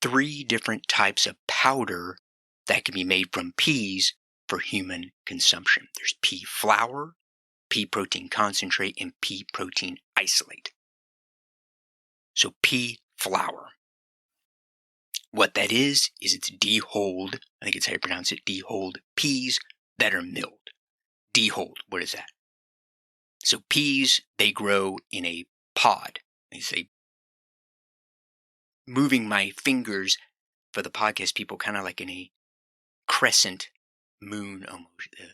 three different types of powder that can be made from peas for human consumption. There's pea flour, pea protein concentrate, and pea protein isolate. So pea flour. What that is it's dehulled, I think it's how you pronounce it, dehulled peas that are milled. Dehulled, what is that? So peas, they grow in a pod. They say, moving my fingers for the podcast people, kind of like in a crescent moon almost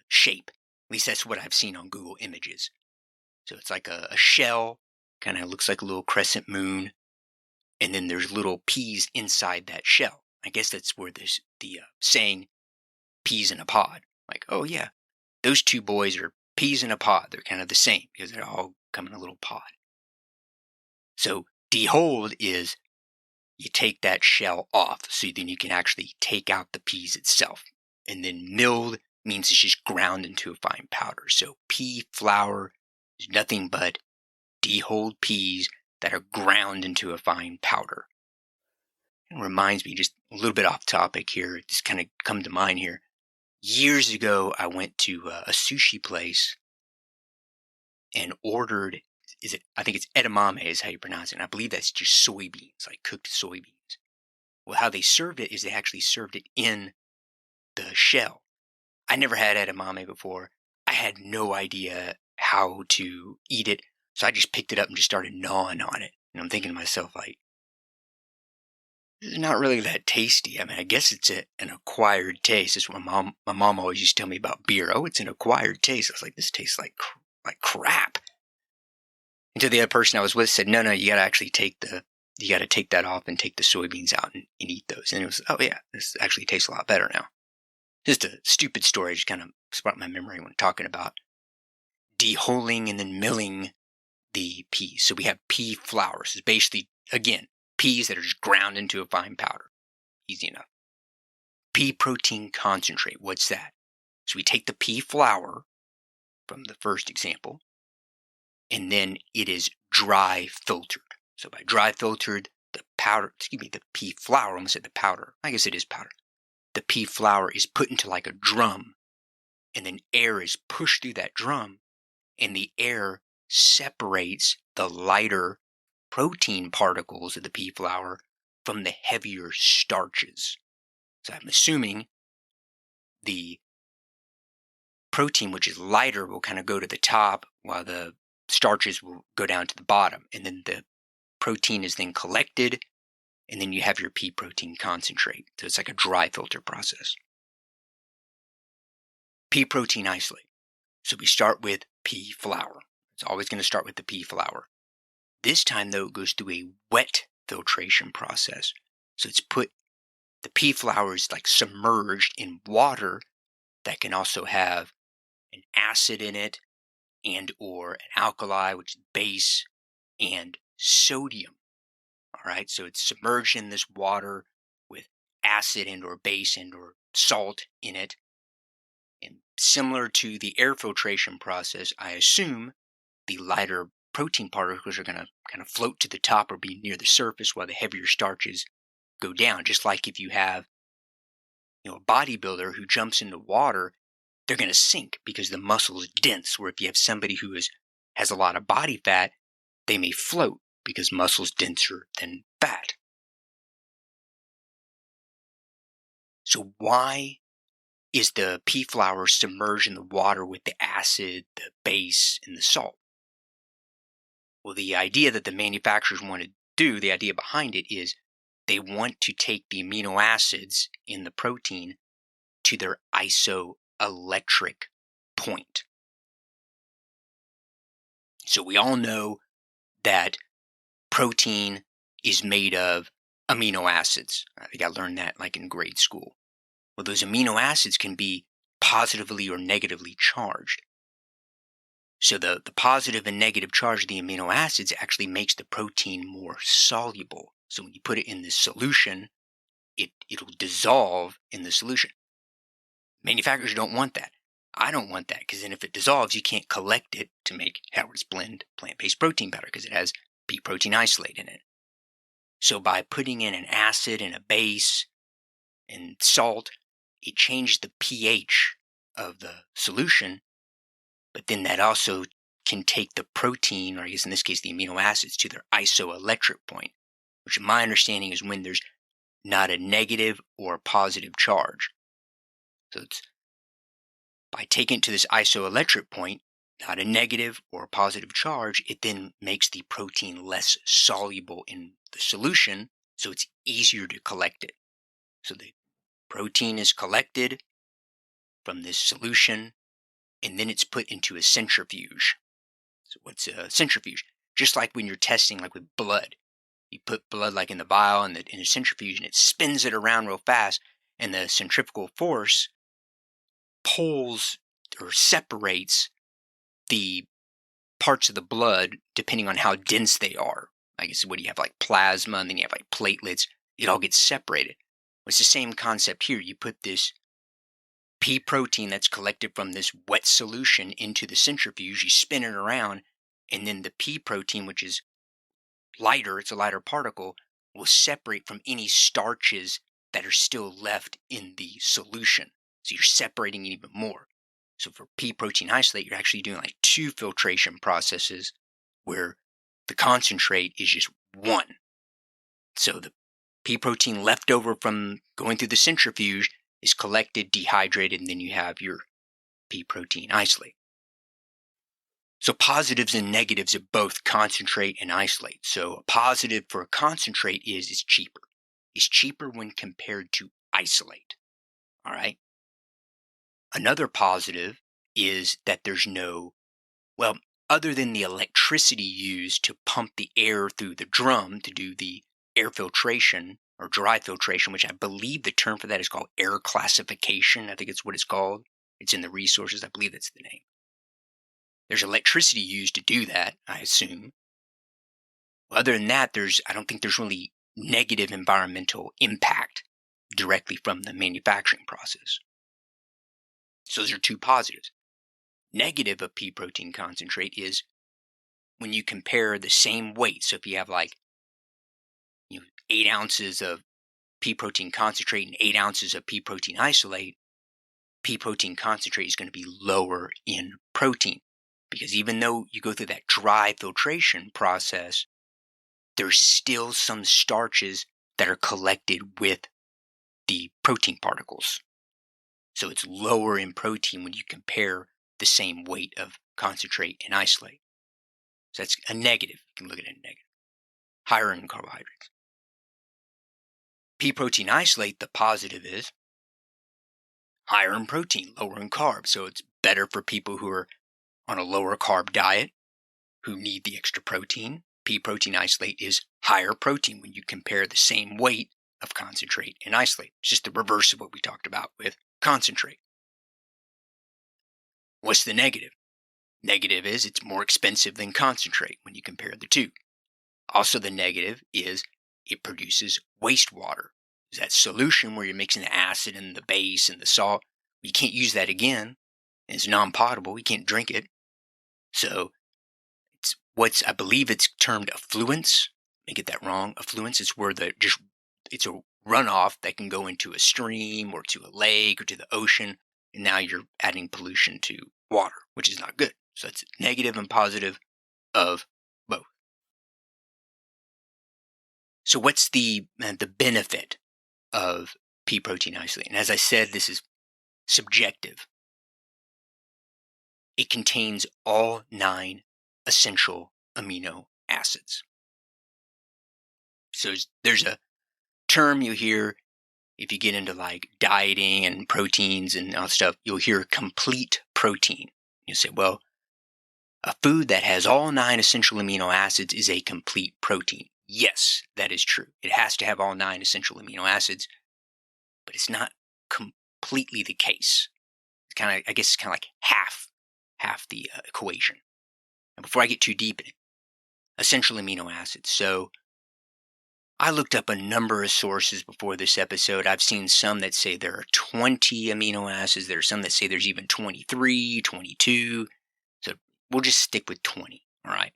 shape. At least that's what I've seen on Google Images. So it's like a shell, kind of looks like a little crescent moon, and then there's little peas inside that shell. I guess that's where there's the saying peas in a pod. Like, oh yeah, those two boys are peas in a pod. They're kind of the same because they're all come in a little pod. So dehulled is you take that shell off so then you can actually take out the peas itself. And then milled means it's just ground into a fine powder. So pea flour is nothing but dehulled peas that are ground into a fine powder. It reminds me, just a little bit off topic here, it just kind of come to mind here. Years ago, I went to a sushi place and ordered, I think it's edamame is how you pronounce it. And I believe that's just soybeans, like cooked soybeans. Well, how they served it is they actually served it in the shell. I never had edamame before. I had no idea how to eat it. So I just picked it up and just started gnawing on it. And I'm thinking to myself, like, this is not really that tasty. I mean, I guess it's an acquired taste. That's what my mom always used to tell me about beer. Oh, it's an acquired taste. I was like, this tastes like crap. Until the other person I was with said, no, you got to actually take that off and take the soybeans out and eat those. And it was, oh yeah, this actually tastes a lot better now. Just a stupid story. Just kind of sparked my memory when talking about dehulling and then milling the peas. So we have pea flour. So it's basically, again, peas that are just ground into a fine powder. Easy enough. Pea protein concentrate. What's that? So we take the pea flour from the first example, and then it is dry filtered. So by dry filtered, the pea flour, I almost said the powder. I guess it is powder. The pea flour is put into like a drum, and then air is pushed through that drum, and the air separates the lighter protein particles of the pea flour from the heavier starches. So I'm assuming the protein, which is lighter, will kind of go to the top while the starches will go down to the bottom. And then the protein is then collected, and then you have your pea protein concentrate. So it's like a dry filter process. Pea protein isolate. So we start with pea flour. It's always going to start with the pea flour. This time, though, it goes through a wet filtration process. So the pea flour is like submerged in water that can also have an acid in it and or an alkali, which is base, and sodium. All right, so it's submerged in this water with acid and or base and or salt in it. And similar to the air filtration process, I assume the lighter protein particles are going to kind of float to the top or be near the surface while the heavier starches go down. Just like if you have, a bodybuilder who jumps into water, they're going to sink because the muscle is dense. Where if you have somebody who has a lot of body fat, they may float because muscle is denser than fat. So why is the pea flour submerged in the water with the acid, the base, and the salt? Well, the idea that the manufacturers want to do, the idea behind it is they want to take the amino acids in the protein to their isoelectric point. So we all know that protein is made of amino acids. I think I learned that like in grade school. Well, those amino acids can be positively or negatively charged. So the positive and negative charge of the amino acids actually makes the protein more soluble. So when you put it in this solution, it'll dissolve in the solution. Manufacturers don't want that. I don't want that because then if it dissolves, you can't collect it to make Howard's Blend plant-based protein powder because it has pea protein isolate in it. So by putting in an acid and a base and salt, it changes the pH of the solution, but then that also can take the protein, or I guess in this case the amino acids, to their isoelectric point, which in my understanding is when there's not a negative or a positive charge. So it's by taking it to this isoelectric point, not a negative or a positive charge, it then makes the protein less soluble in the solution, so it's easier to collect it. So the protein is collected from this solution, and then it's put into a centrifuge. So what's a centrifuge? Just like when you're testing, like with blood. You put blood like in the vial and in a centrifuge, and it spins it around real fast, and the centrifugal force pulls or separates the parts of the blood depending on how dense they are. I guess what do you have, like plasma, and then you have like platelets. It all gets separated. It's the same concept here. You put this pea protein that's collected from this wet solution into the centrifuge, you spin it around, and then the pea protein, which is lighter, it's a lighter particle, will separate from any starches that are still left in the solution. So you're separating it even more. So for pea protein isolate, you're actually doing like 2 filtration processes where the concentrate is just 1. So the pea protein left over from going through the centrifuge is collected, dehydrated, and then you have your pea protein isolate. So positives and negatives of both concentrate and isolate. So a positive for a concentrate is it's cheaper. It's cheaper when compared to isolate. All right. Another positive is that there's no, well, other than the electricity used to pump the air through the drum to do the air filtration or dry filtration, which I believe the term for that is called air classification. I think it's what it's called. It's in the resources. I believe that's the name. There's electricity used to do that, I assume. Other than that, I don't think there's really negative environmental impact directly from the manufacturing process. So those are 2 positives. Negative of pea protein concentrate is when you compare the same weight. So if you have 8 ounces of pea protein concentrate and 8 ounces of pea protein isolate, pea protein concentrate is going to be lower in protein. Because even though you go through that dry filtration process, there's still some starches that are collected with the protein particles. So it's lower in protein when you compare the same weight of concentrate and isolate. So that's a negative. You can look at it as a negative. Higher in carbohydrates. Pea protein isolate, the positive is higher in protein, lower in carbs. So it's better for people who are on a lower carb diet, who need the extra protein. Pea protein isolate is higher protein when you compare the same weight of concentrate and isolate. It's just the reverse of what we talked about with concentrate. What's the negative? Negative is it's more expensive than concentrate when you compare the 2. Also the negative is it produces wastewater. It's that solution where you're mixing the acid and the base and the salt. You can't use that again. It's non-potable. You can't drink it. So I believe it's termed effluents. I get that wrong. Effluents is where it's a runoff that can go into a stream or to a lake or to the ocean. And now you're adding pollution to water, which is not good. So it's negative and positive of both. So what's the benefit of pea protein isolate? And as I said, this is subjective. It contains all 9 essential amino acids. So there's a term you hear if you get into dieting and proteins and all that stuff, you'll hear complete protein. You say, well, a food that has all 9 essential amino acids is a complete protein. Yes, that is true. It has to have all 9 essential amino acids, but it's not completely the case. It's I guess it's kind of like half the equation. And before I get too deep in it, essential amino acids. So I looked up a number of sources before this episode. I've seen some that say there are 20 amino acids. There are some that say there's even 23, 22. So we'll just stick with 20, all right?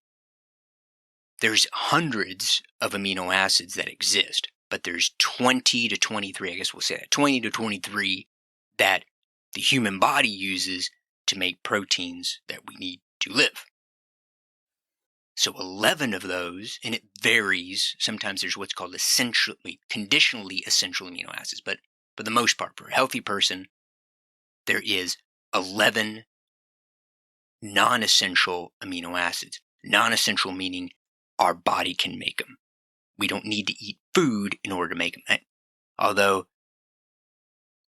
there's hundreds of amino acids that exist, but there's 20 to 23, I guess we'll say that, 20 to 23 that the human body uses to make proteins that we need to live. So 11 of those, and it varies. Sometimes there's what's called conditionally essential amino acids, but for the most part, for a healthy person, there is 11 non-essential amino acids. Non-essential meaning our body can make them. We don't need to eat food in order to make them. Although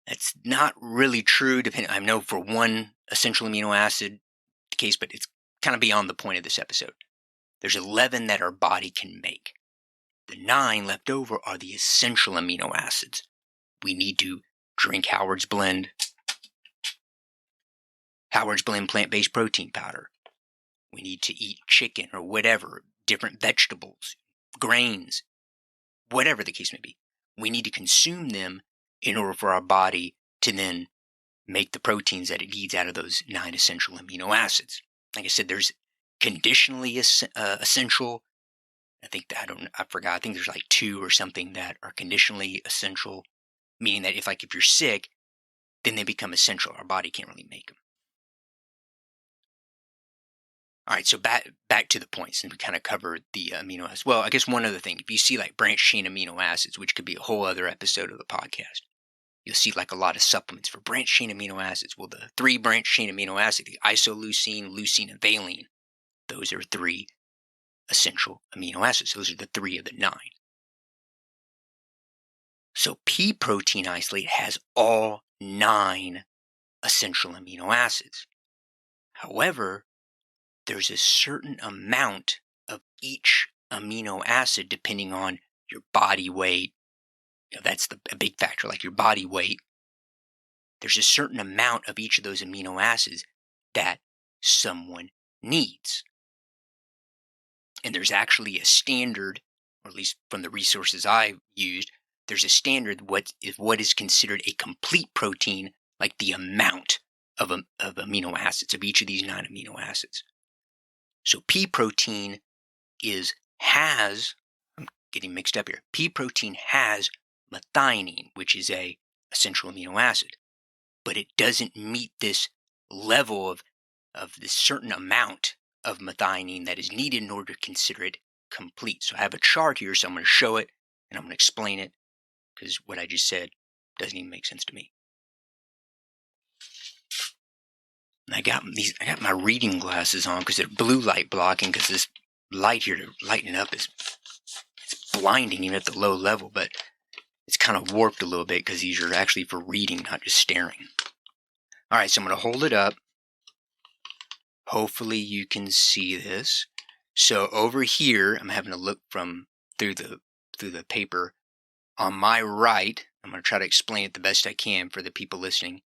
that's not really true. I know for one essential amino acid case, but it's kind of beyond the point of this episode. There's 11 that our body can make. The 9 left over are the essential amino acids. We need to drink Howard's Blend plant-based protein powder. We need to eat chicken or whatever, different vegetables, grains, whatever the case may be. We need to consume them in order for our body to then make the proteins that it needs out of those 9 essential amino acids. Like I said, there's conditionally essential. I forgot. I think there's like 2 or something that are conditionally essential, meaning that if you're sick, then they become essential. Our body can't really make them. All right, so back to the points, and we kind of covered the amino acids. Well, I guess one other thing, if you see like branched chain amino acids, which could be a whole other episode of the podcast, you'll see like a lot of supplements for branched chain amino acids. Well, the 3 branched chain amino acids, the isoleucine, leucine, and valine, those are 3 essential amino acids. Those are the 3 of the 9. So pea protein isolate has all 9 essential amino acids. However, there's a certain amount of each amino acid depending on your body weight. That's a big factor, like your body weight. There's a certain amount of each of those amino acids that someone needs. And there's actually a standard, or at least from the resources I used, there's a standard what is considered a complete protein, like the amount of amino acids, of each of these 9 amino acids. So pea protein I'm getting mixed up here. Pea protein has methionine, which is a essential amino acid, but it doesn't meet this level of this certain amount of methionine that is needed in order to consider it complete. So I have a chart here, so I'm going to show it and I'm going to explain it, because what I just said doesn't even make sense to me. And I got my reading glasses on because they're blue light blocking, because this light here to lighten it up it's blinding even at the low level, but it's kind of warped a little bit because these are actually for reading, not just staring. All right, so I'm going to hold it up. Hopefully you can see this. So over here, I'm having to look through the paper. On my right, I'm going to try to explain it the best I can for the people listening,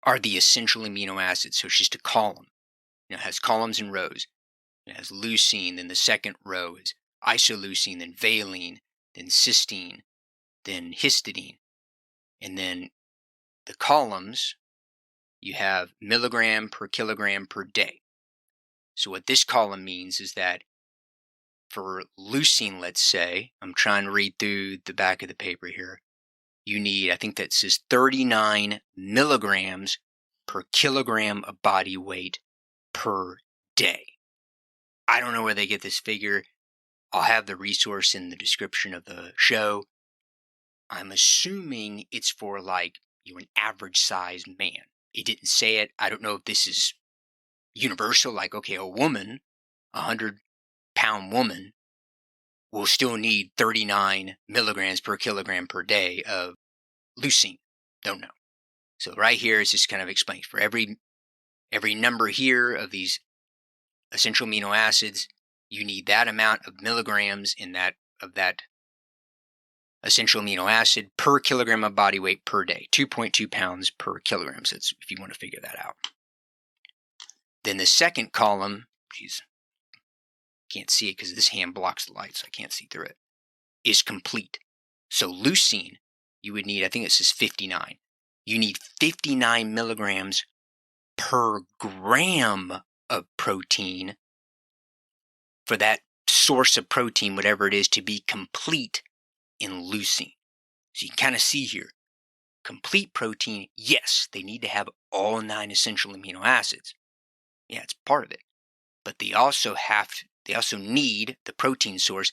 are the essential amino acids. So it's just a column. It has columns and rows. It has leucine, then the second row is isoleucine, then valine, then cysteine, then histidine. And then the columns, you have milligram per kilogram per day. So what this column means is that for leucine, let's say, I'm trying to read through the back of the paper here, you need, I think that says 39 milligrams per kilogram of body weight per day. I don't know where they get this figure. I'll have the resource in the description of the show. I'm assuming it's for like an average sized man. It didn't say it. I don't know if this is universal, like, okay, a 100-pound woman will still need 39 milligrams per kilogram per day of leucine. Don't know. So right here, it's just kind of explains for every number here of these essential amino acids, you need that amount of milligrams of that essential amino acid per kilogram of body weight per day. 2.2 pounds per kilogram. So that's if you want to figure that out. Then the second column, can't see it because this hand blocks the light, so I can't see through it, is complete. So leucine, you would need, I think it says 59. You need 59 milligrams per gram of protein for that source of protein, whatever it is, to be complete in leucine. So you can kind of see here, complete protein, yes, they need to have all 9 essential amino acids. Yeah, it's part of it. But they also need, the protein source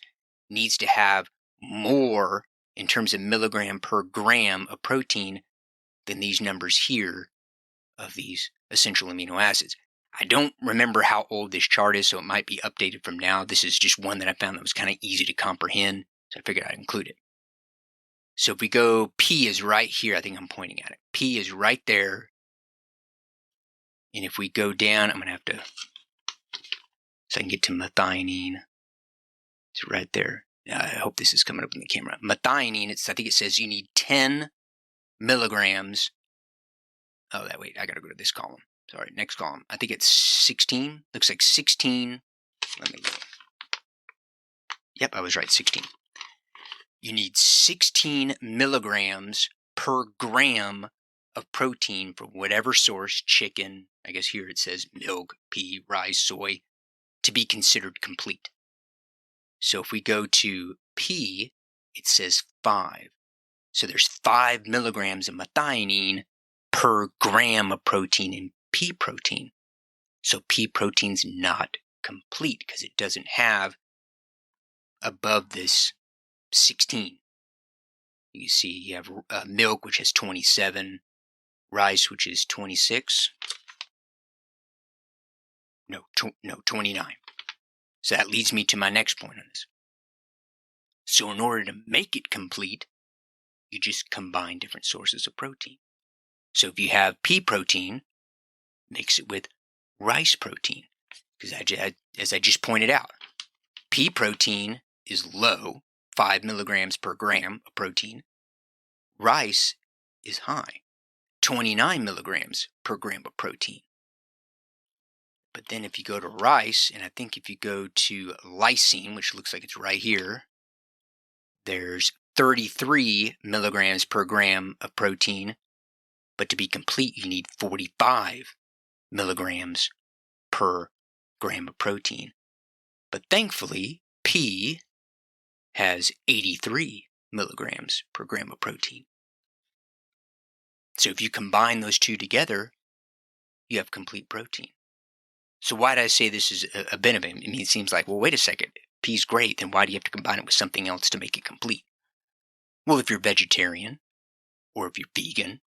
needs to have more in terms of milligram per gram of protein than these numbers here of these essential amino acids. I don't remember how old this chart is, so it might be updated from now. This is just one that I found that was kind of easy to comprehend, so I figured I'd include it. So if we go, P is right here. I think I'm pointing at it. P is right there. And if we go down, I'm going to have to, so I can get to methionine. It's right there. I hope this is coming up in the camera. Methionine, I think it says you need 10 milligrams. Oh, wait, I got to go to this column. Sorry, next column. I think it's 16. Looks like 16. Let me go. Yep, I was right, 16. You need 16 milligrams per gram of protein from whatever source, chicken, I guess here it says milk, pea, rice, soy, to be considered complete. So if we go to P, it says 5. So there's 5 milligrams of methionine per gram of protein in pea protein. So pea protein's not complete because it doesn't have above this 16. You see you have milk, which has 27, rice, which is 26. No, 29. So that leads me to my next point on this. So in order to make it complete, you just combine different sources of protein. So if you have pea protein, mix it with rice protein. Because as I just pointed out, pea protein is low, 5 milligrams per gram of protein. Rice is high, 29 milligrams per gram of protein. But then if you go to rice, and I think if you go to lysine, which looks like it's right here, there's 33 milligrams per gram of protein. But to be complete, you need 45 milligrams per gram of protein. But thankfully, pea has 83 milligrams per gram of protein. So if you combine those two together, you have complete protein. So why did I say this is a benefit? I mean, it seems like, well, wait a second. Pea's great, then why do you have to combine it with something else to make it complete? Well, if you're vegetarian, or if you're vegan,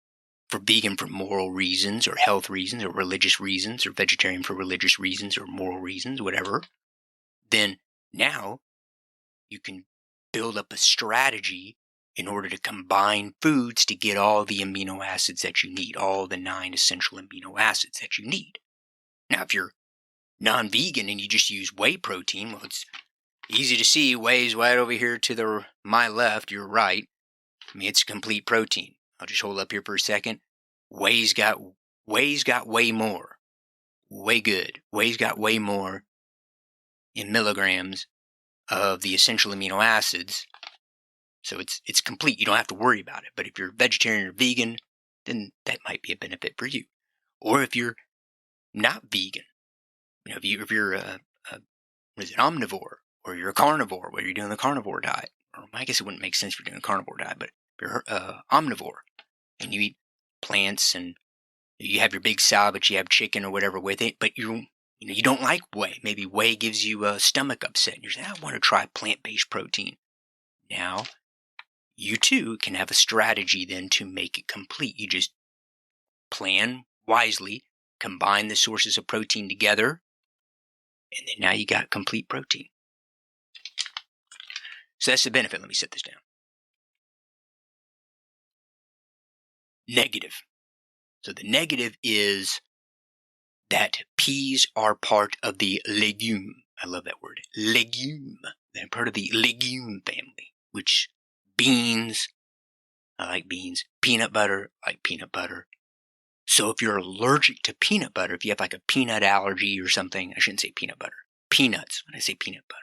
for moral reasons, or health reasons, or religious reasons, or vegetarian for religious reasons, or moral reasons, whatever, then now you can build up a strategy in order to combine foods to get all the amino acids that you need, all the 9 essential amino acids that you need. Now, if you're non-vegan and you just use whey protein, well, it's easy to see. Whey's right over here to my left, your right. I mean, it's complete protein. I'll just hold up here for a second. Whey's got way more. Way good. Whey's got way more in milligrams of the essential amino acids. So it's complete. You don't have to worry about it. But if you're vegetarian or vegan, then that might be a benefit for you. Or if you're not vegan, if you're an omnivore, or you're a carnivore, where you're doing the carnivore diet, or I guess it wouldn't make sense if you're doing a carnivore diet, but if you're omnivore and you eat plants and you have your big salad, but you have chicken or whatever with it, but you don't like whey. Maybe whey gives you a stomach upset, and you're saying, I want to try plant-based protein. Now, you too can have a strategy then to make it complete. You just plan wisely, combine the sources of protein together, and then now you got complete protein. So that's the benefit. Let me set this down. Negative. So the negative is that peas are part of the legume. I love that word. Legume. They're part of the legume family, which beans, I like beans. Peanut butter, I like peanut butter. So if you're allergic to peanut butter, if you have like a peanut allergy or something, I shouldn't say peanut butter. Peanuts, when I say peanut butter.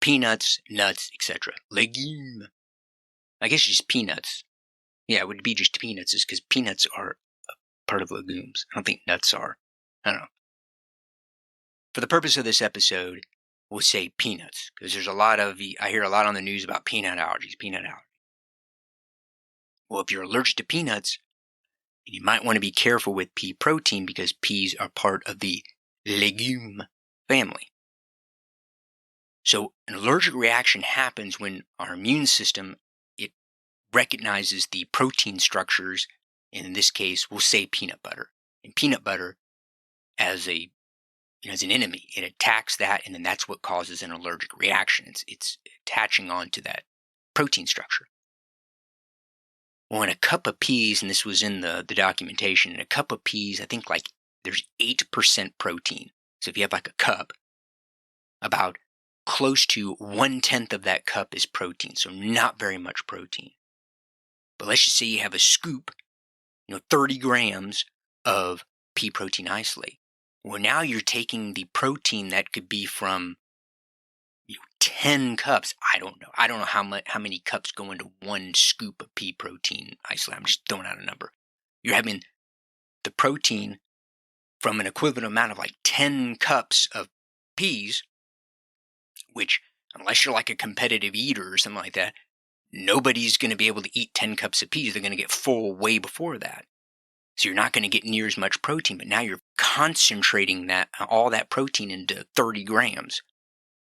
Peanuts, nuts, etc. Legume. I guess just peanuts. Yeah, it would be just peanuts, is because peanuts are part of legumes. I don't think nuts are. I don't know. For the purpose of this episode, will say peanuts, because I hear a lot on the news about peanut allergies. Well, if you're allergic to peanuts, you might want to be careful with pea protein because peas are part of the legume family. So an allergic reaction happens when our immune system, it recognizes the protein structures, and in this case, we'll say peanut butter. And peanut butter as as an enemy, it attacks that, and then that's what causes an allergic reaction. It's attaching on to that protein structure. Well, in a cup of peas, and this was in the documentation, in a cup of peas, I think like there's 8% protein. So if you have like a cup, about close to 1/10 of that cup is protein. So not very much protein. But let's just say you have a scoop, 30 grams of pea protein isolate. Well, now you're taking the protein that could be from 10 cups. I don't know. I don't know how many cups go into one scoop of pea protein isolate. I'm just throwing out a number. You're having the protein from an equivalent amount of like 10 cups of peas, which, unless you're like a competitive eater or something like that, nobody's going to be able to eat 10 cups of peas. They're going to get full way before that. So you're not going to get near as much protein, but now you're concentrating all that protein into 30 grams.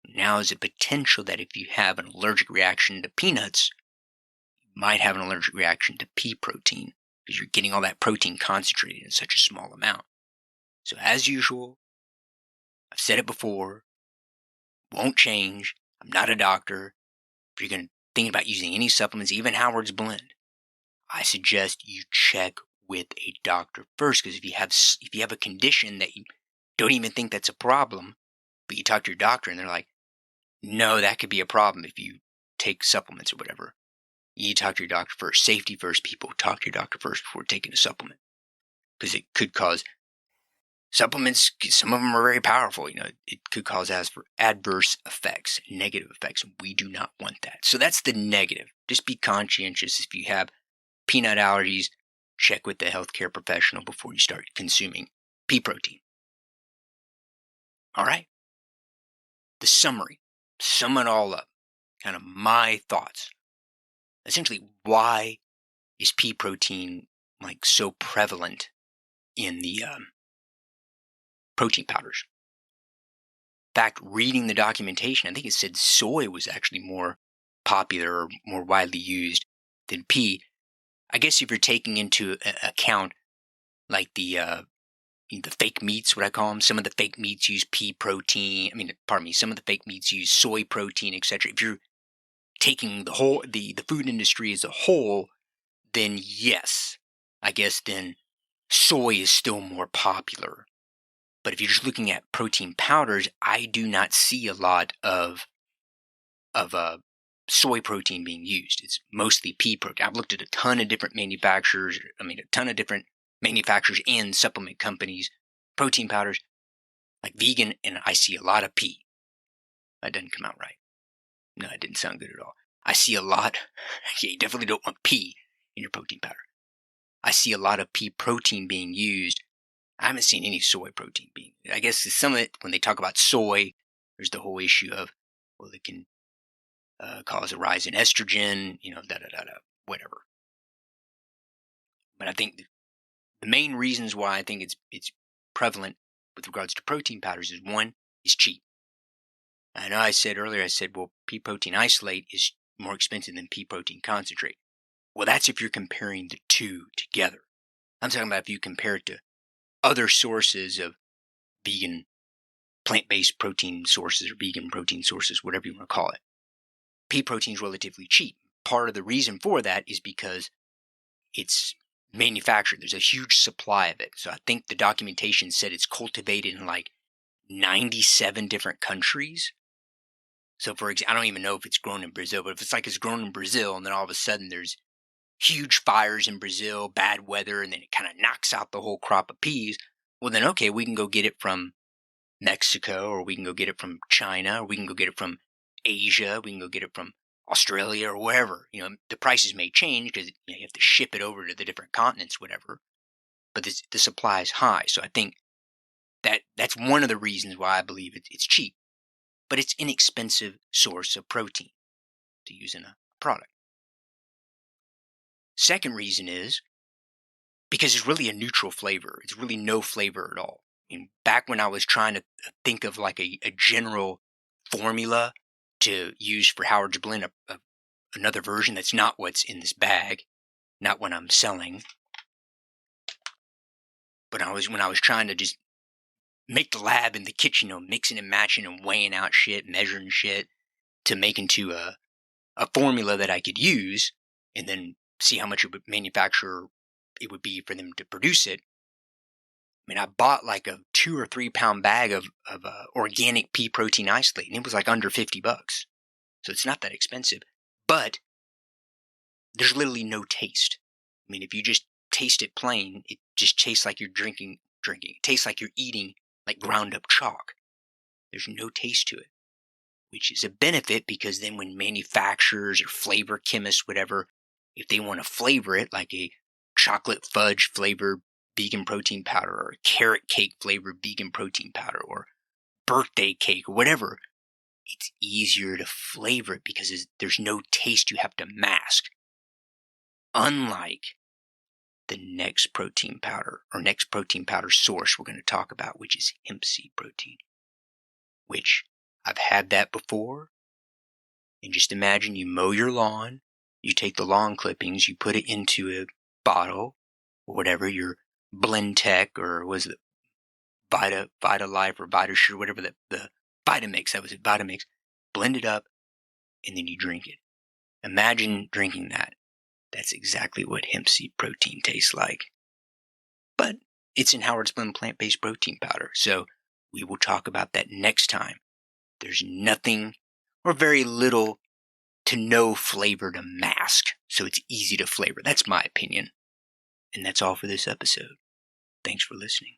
Now is a potential that if you have an allergic reaction to peanuts, you might have an allergic reaction to pea protein because you're getting all that protein concentrated in such a small amount. So as usual, I've said it before, won't change. I'm not a doctor. If you're going to think about using any supplements, even Howard's Blend, I suggest you check with a doctor first, because if you have a condition that you don't even think that's a problem, but you talk to your doctor and they're like, no, that could be a problem if you take supplements or whatever. You need to talk to your doctor first. Safety first, people. Talk to your doctor first before taking a supplement, because it could cause supplements. Some of them are very powerful. It could cause adverse effects, negative effects. We do not want that. So that's the negative. Just be conscientious. If you have peanut allergies, check with the healthcare professional before you start consuming pea protein. All right. The summary. Sum it all up. Kind of my thoughts. Essentially, why is pea protein like so prevalent in the protein powders? In fact, reading the documentation, I think it said soy was actually more popular or more widely used than pea. I guess if you're taking into account like the fake meats, what I call them, some of the fake meats use pea protein. Some of the fake meats use soy protein, etc. If you're taking the food industry as a whole, then yes, I guess then soy is still more popular. But if you're just looking at protein powders, I do not see a lot of soy protein being used. It's mostly pea protein. I've looked at a ton of different manufacturers. And supplement companies, protein powders, like vegan, and I see a lot of pea. That doesn't come out right. No, it didn't sound good at all. I see a lot. Yeah, you definitely don't want pea in your protein powder. I see a lot of pea protein being used. I haven't seen any soy protein being. I guess some of it, when they talk about soy, there's the whole issue of, well, it can cause a rise in estrogen, whatever. But I think the main reasons why I think it's prevalent with regards to protein powders is, one, is cheap. I know I said earlier, well, pea protein isolate is more expensive than pea protein concentrate. Well, that's if you're comparing the two together. I'm talking about if you compare it to other sources of vegan, plant-based protein sources or vegan protein sources, whatever you want to call it. Pea protein is relatively cheap. Part of the reason for that is because it's manufactured. There's a huge supply of it. So I think the documentation said it's cultivated in like 97 different countries. So for example, I don't even know if it's grown in Brazil, but if it's grown in Brazil and then all of a sudden there's huge fires in Brazil, bad weather, and then it kind of knocks out the whole crop of peas, well then, okay, we can go get it from Mexico, or we can go get it from China, or we can go get it from Asia, we can go get it from Australia or wherever. The prices may change because you have to ship it over to the different continents, whatever. But the supply is high. So I think that's one of the reasons why I believe it's cheap. but it's an inexpensive source of protein to use in a product. Second reason is because it's really a neutral flavor. It's really no flavor at all. And back when I was trying to think of like a general formula to use for Howard's Blend, another version that's not what's in this bag, not what I'm selling, but when I was trying to just make the lab in the kitchen, mixing and matching and weighing out shit, measuring shit to make into a formula that I could use and then see how much it would manufacture it would be for them to produce it. I mean, I bought like a 2 or 3 pound bag of organic pea protein isolate, and it was like under $50. So it's not that expensive, but there's literally no taste. I mean, if you just taste it plain, it just tastes like you're drinking. It tastes like you're eating like ground up chalk. There's no taste to it, which is a benefit because then when manufacturers or flavor chemists, whatever, if they want to flavor it like a chocolate fudge flavored vegan protein powder or a carrot cake flavored vegan protein powder or birthday cake or whatever, it's easier to flavor it because there's no taste you have to mask. Unlike the next protein powder source we're going to talk about, which is hemp seed protein, which I've had that before. And just imagine you mow your lawn, you take the lawn clippings, you put it into a bottle or whatever, your Blendtec or was it Vita Life or VitaSure, whatever the Vitamix, that was it, Vitamix, blend it up and then you drink it. Imagine drinking that. That's exactly what hemp seed protein tastes like. But it's in Howard's Blend plant-based protein powder. So we will talk about that next time. There's nothing or very little to no flavor to mask. So it's easy to flavor. That's my opinion. And that's all for this episode. Thanks for listening.